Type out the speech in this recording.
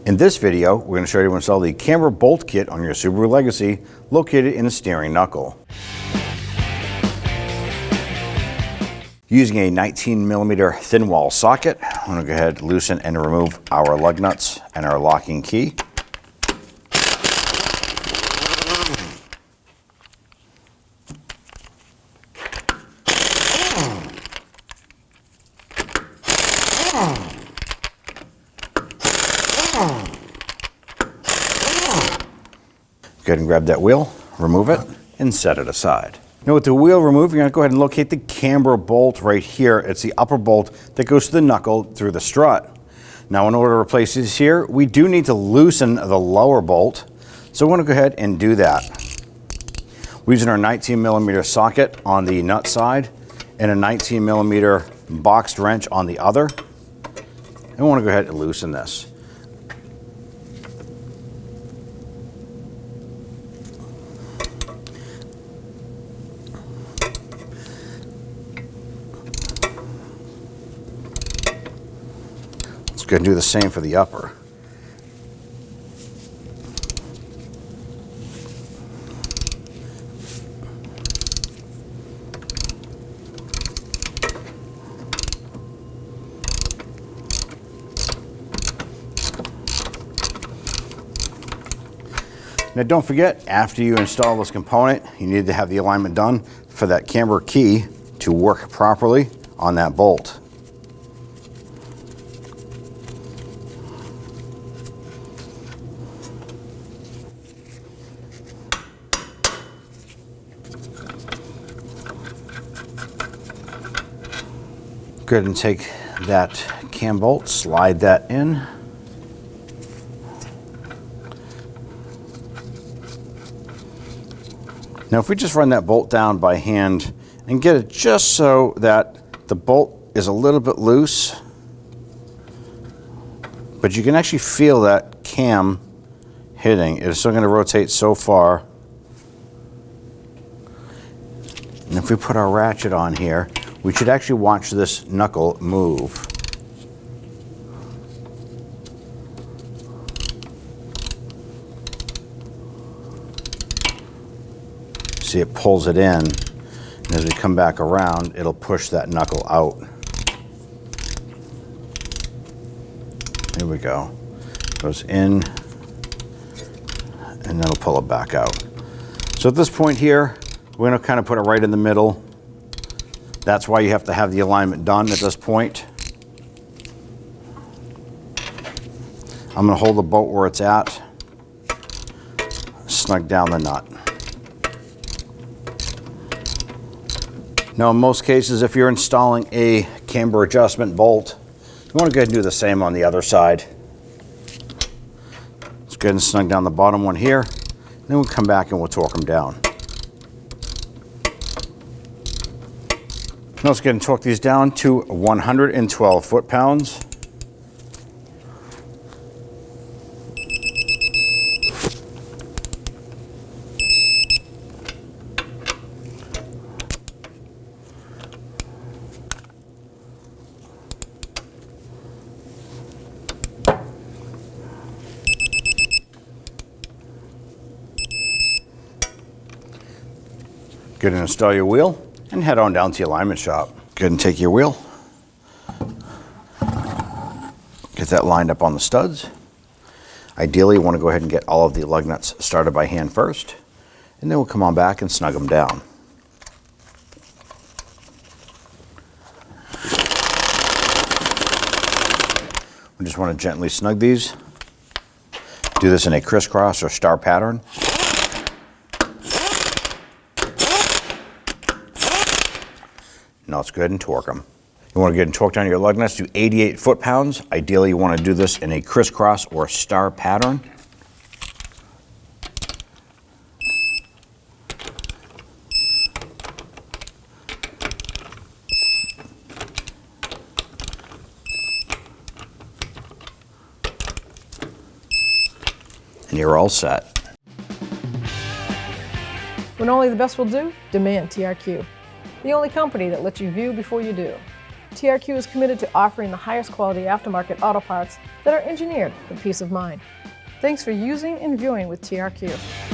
In this video, we're going to show you how to install the Camber bolt kit on your Subaru Legacy located in the steering knuckle. Using a 19mm thin wall socket, I'm going to go ahead, loosen and remove our lug nuts and our locking key. Go ahead and grab that wheel, remove it, and set it aside. Now with the wheel removed, you're going to go ahead and locate the camber bolt right here. It's the upper bolt that goes to the knuckle through the strut. Now in order to replace this here, we do need to loosen the lower bolt. So we're going to go ahead and do that. We're using our 19mm socket on the nut side and a 19mm boxed wrench on the other. And we want to go ahead and loosen this. Let's go ahead and do the same for the upper. Now don't forget, after you install this component, you need to have the alignment done for that camber key to work properly on that bolt. Go ahead and take that cam bolt, slide that in. Now if we just run that bolt down by hand and get it just so that the bolt is a little bit loose, but you can actually feel that cam hitting. It's still going to rotate so far. And if we put our ratchet on here, we should actually watch this knuckle move. See, it pulls it in, and as we come back around, it'll push that knuckle out. Here we go. Goes in, and then it'll pull it back out. So at this point here, we're going to kind of put it right in the middle. That's why you have to have the alignment done at this point. I'm going to hold the bolt where it's at, snug down the nut. Now in most cases, if you're installing a camber adjustment bolt, you want to go ahead and do the same on the other side. Let's go ahead and snug down the bottom one here, then we'll come back and we'll torque them down. Now let's go ahead and torque these down to 112 foot-pounds. Go ahead and install your wheel and head on down to your alignment shop. Go ahead and take your wheel, get that lined up on the studs. Ideally, you want to go ahead and get all of the lug nuts started by hand first, and then we'll come on back and snug them down. We just want to gently snug these. Do this in a crisscross or star pattern. Now let's go ahead and torque them. You want to go ahead and torque down your lug nuts to 88 foot-pounds. Ideally, you want to do this in a crisscross or star pattern. And you're all set. When only the best will do, demand TRQ. The only company that lets you view before you do. TRQ is committed to offering the highest quality aftermarket auto parts that are engineered for peace of mind. Thanks for using and viewing with TRQ.